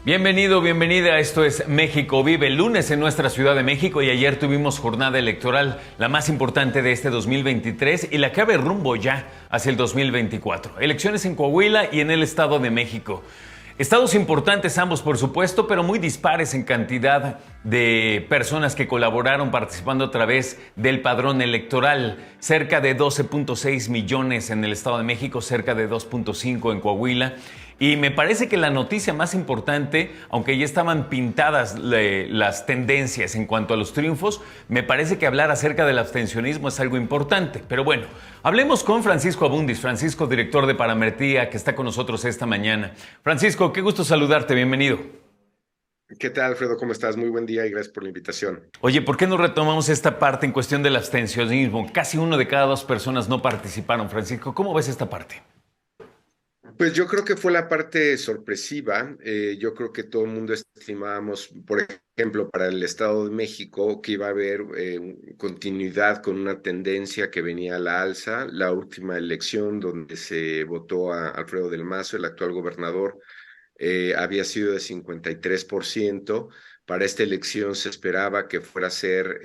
Bienvenido, bienvenida. Esto es México Vive. El lunes en nuestra Ciudad de México y ayer tuvimos jornada electoral, la más importante de este 2023 y la que abre rumbo ya hacia el 2024. Elecciones en Coahuila y en el Estado de México. Estados importantes ambos, por supuesto, pero muy dispares en cantidad de personas que colaboraron participando a través del padrón electoral. Cerca de 12.6 millones en el Estado de México, cerca de 2.5 en Coahuila. Y me parece que la noticia más importante, aunque ya estaban pintadas las tendencias en cuanto a los triunfos, me parece que hablar acerca del abstencionismo es algo importante. Pero bueno, hablemos con Francisco Abundis, Francisco, director de Parametría, que está con nosotros esta mañana. Francisco, qué gusto saludarte, bienvenido. ¿Qué tal, Alfredo? ¿Cómo estás? Muy buen día y gracias por la invitación. Oye, ¿por qué no retomamos esta parte en cuestión del abstencionismo? Casi uno de cada dos personas no participaron, Francisco. ¿Cómo ves esta parte? Pues yo creo que fue la parte sorpresiva. Yo creo que todo el mundo estimábamos, por ejemplo, para el Estado de México, que iba a haber continuidad con una tendencia que venía a la alza. La última elección donde se votó a Alfredo del Mazo, el actual gobernador, había sido de 53%. Para esta elección se esperaba que fuera a ser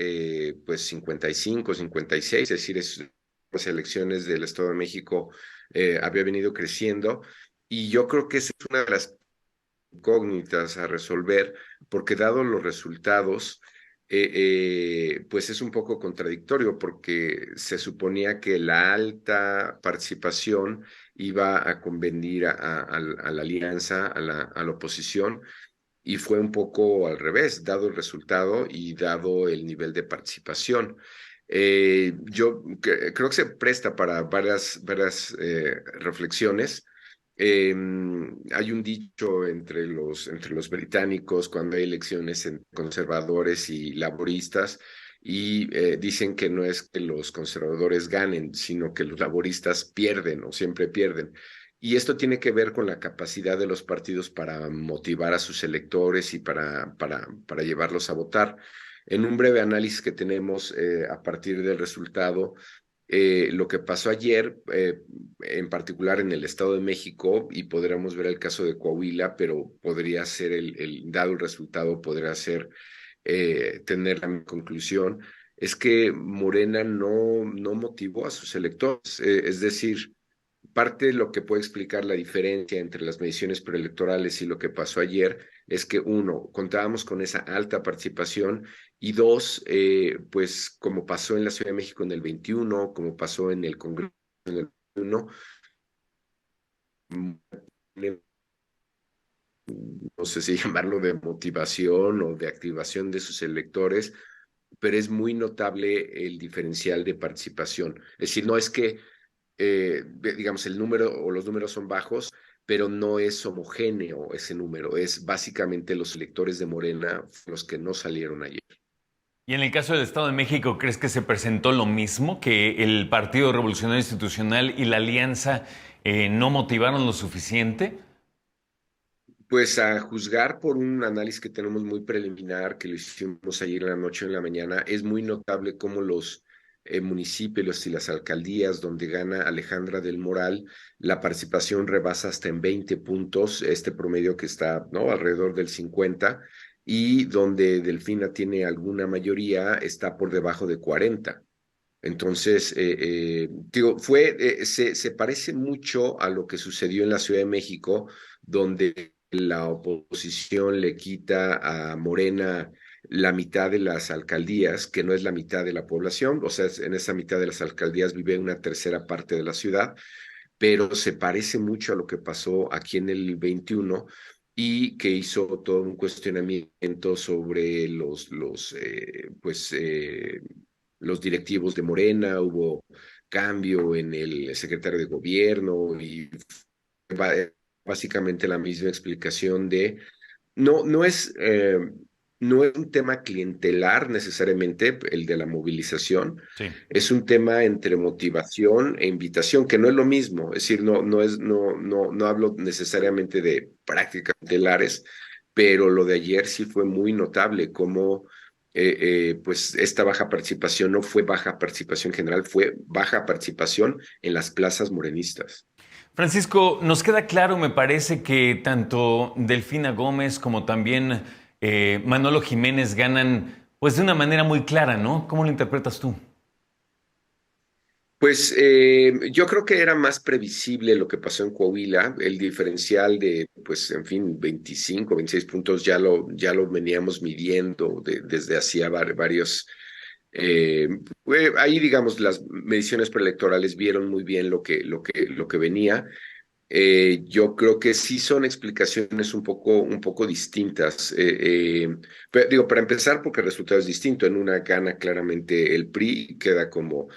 pues 55, 56, es decir, las elecciones del Estado de México había venido creciendo, y yo creo que esa es una de las incógnitas a resolver, porque dado los resultados, pues es un poco contradictorio, porque se suponía que la alta participación iba a convenir a la alianza, a la oposición, y fue un poco al revés, dado el resultado y dado el nivel de participación. Yo creo que se presta para varias reflexiones. Hay un dicho entre los británicos cuando hay elecciones entre conservadores y laboristas, y dicen que no es que los conservadores ganen, sino que los laboristas pierden o siempre pierden. Y esto tiene que ver con la capacidad de los partidos para motivar a sus electores y para llevarlos a votar. En un breve análisis que tenemos a partir del resultado, lo que pasó ayer, en particular en el Estado de México, y podríamos ver el caso de Coahuila, pero podría ser, dado el resultado, podría ser tener la conclusión, es que Morena no motivó a sus electores. Es decir, parte de lo que puede explicar la diferencia entre las mediciones preelectorales y lo que pasó ayer es que, uno, contábamos con esa alta participación, y dos, pues como pasó en la Ciudad de México en el 21, como pasó en el Congreso en el 21, no sé si llamarlo de motivación o de activación de sus electores, pero es muy notable el diferencial de participación. Es decir, no es que digamos, el número o los números son bajos, pero no es homogéneo ese número. Es básicamente los electores de Morena los que no salieron ayer. Y en el caso del Estado de México, ¿crees que se presentó lo mismo, que el Partido Revolucionario Institucional y la Alianza no motivaron lo suficiente? Pues a juzgar por un análisis que tenemos muy preliminar, que lo hicimos ayer en la noche o en la mañana, es muy notable cómo los municipios y las alcaldías donde gana Alejandra del Moral, la participación rebasa hasta en 20 puntos, este promedio que está, ¿no?, alrededor del 50, y donde Delfina tiene alguna mayoría, está por debajo de 40. Entonces, digo, se parece mucho a lo que sucedió en la Ciudad de México, donde la oposición le quita a Morena la mitad de las alcaldías, que no es la mitad de la población. O sea, en esa mitad de las alcaldías vive una tercera parte de la ciudad, pero se parece mucho a lo que pasó aquí en el 21, y que hizo todo un cuestionamiento sobre los directivos de Morena. Hubo cambio en el secretario de gobierno, y básicamente la misma explicación de no, no es un tema clientelar necesariamente el de la movilización, Sí. es un tema entre motivación e invitación, que no es lo mismo. Es decir, no hablo necesariamente de prácticas clientelares, pero lo de ayer sí fue muy notable, como pues esta baja participación no fue baja participación general, fue baja participación en las plazas morenistas. Francisco, nos queda claro, me parece, que tanto Delfina Gómez como también Manolo Jiménez ganan pues de una manera muy clara, ¿no? ¿Cómo lo interpretas tú? Pues yo creo que era más previsible lo que pasó en Coahuila, el diferencial de, pues, en fin, 25, 26 puntos ya lo veníamos midiendo desde hacía varios. eh, Ahí, digamos, las mediciones preelectorales vieron muy bien lo que venía. Yo creo que sí son explicaciones un poco distintas. Pero, digo, para empezar, porque el resultado es distinto. En una gana claramente el PRI, queda como,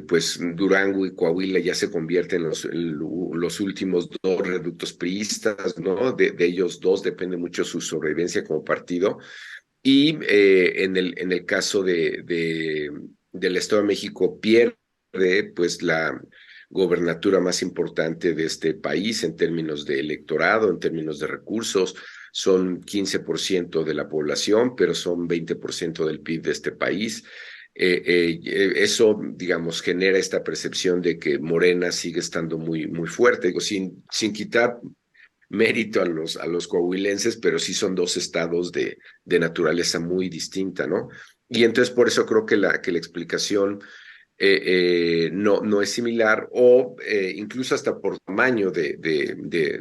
pues Durango y Coahuila ya se convierten en los últimos dos reductos priistas, ¿no? De ellos dos depende mucho su sobrevivencia como partido. Y en el caso del Estado de México pierde pues la gobernatura más importante de este país en términos de electorado, en términos de recursos. Son 15% de la población, pero son 20% del PIB de este país. Eso, digamos, genera esta percepción de que Morena sigue estando muy, muy fuerte, digo, sin quitar mérito a los coahuilenses, pero sí son dos estados de naturaleza muy distinta, ¿no? Y entonces por eso creo que la explicación no es similar, o incluso hasta por tamaño de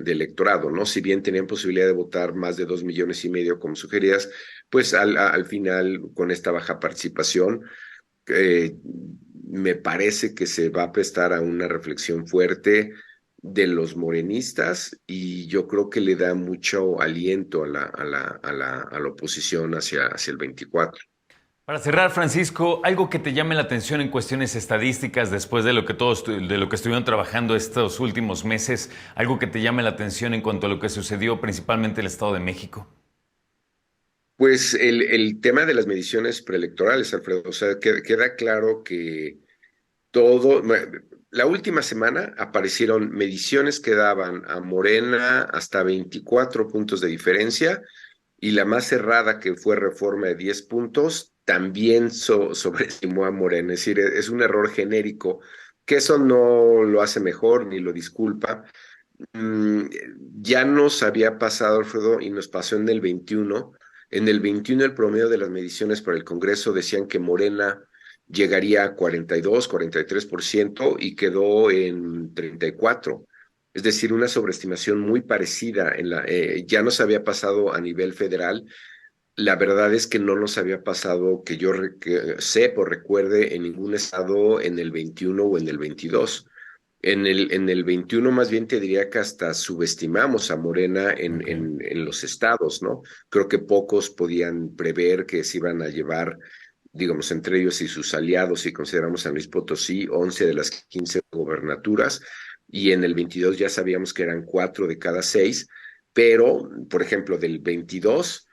electorado, ¿no? Si bien tenían posibilidad de votar más de 2,5 millones, como sugerías, pues al final, con esta baja participación, eh, me parece que se va a prestar a una reflexión fuerte de los morenistas, y yo creo que le da mucho aliento a la oposición hacia el 24. Para cerrar, Francisco, algo que te llame la atención en cuestiones estadísticas después de lo que de lo que estuvieron trabajando estos últimos meses, algo que te llame la atención en cuanto a lo que sucedió principalmente en el Estado de México. Pues el tema de las mediciones preelectorales, Alfredo, o sea, queda claro que todo, la última semana aparecieron mediciones que daban a Morena hasta 24 puntos de diferencia, y la más cerrada, que fue Reforma, de 10 puntos, también sobreestimó a Morena. Es decir, es un error genérico, que eso no lo hace mejor ni lo disculpa. Mm, ya nos había pasado, Alfredo, y nos pasó en el 21. En el 21 el promedio de las mediciones para el Congreso decían que Morena llegaría a 42, 43%, y quedó en 34. Es decir, una sobreestimación muy parecida. Ya nos había pasado a nivel federal. La verdad es que no nos había pasado, que yo que sepa o recuerde, en ningún estado en el 21 o en el 22. En el 21 más bien te diría que hasta subestimamos a Morena en, Okay. en, en los estados, ¿no? Creo que pocos podían prever que se iban a llevar, digamos, entre ellos y sus aliados, si consideramos San Luis Potosí, 11 de las 15 gobernaturas, y en el 22 ya sabíamos que eran 4 de cada 6, pero, por ejemplo, del 22,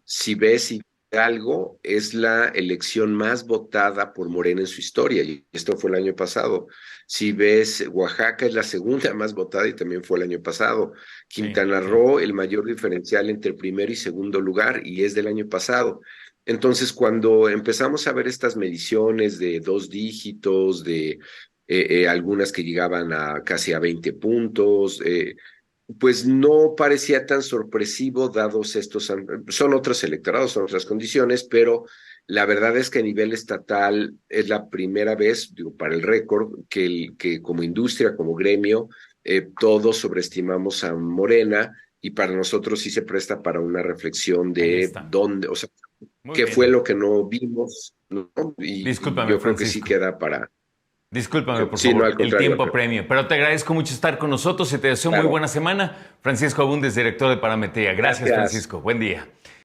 si ves algo, es la elección más votada por Morena en su historia, y esto fue el año pasado. Si ves, Oaxaca es la segunda más votada, y también fue el año pasado. Sí, Quintana sí. Roo, el mayor diferencial entre primero y segundo lugar, y es del año pasado. Entonces, cuando empezamos a ver estas mediciones de dos dígitos, de algunas que llegaban casi a 20 puntos, pues no parecía tan sorpresivo, dados son otros electorados, son otras condiciones, pero la verdad es que a nivel estatal es la primera vez, digo, para el récord, que como industria, como gremio, todos sobreestimamos a Morena, y para nosotros sí se presta para una reflexión Ahí de está. dónde, o sea, Muy qué fue bien. lo que no vimos, ¿no? Y Discúlpame, yo creo que sí Francisco. queda para. Discúlpame, por Sí, no, favor. al El contrario, tiempo Alfredo. apremia. Pero te agradezco mucho estar con nosotros y te deseo muy Claro, buena semana. Francisco Abundes, director de Parametría. Gracias, gracias. Francisco. Buen día.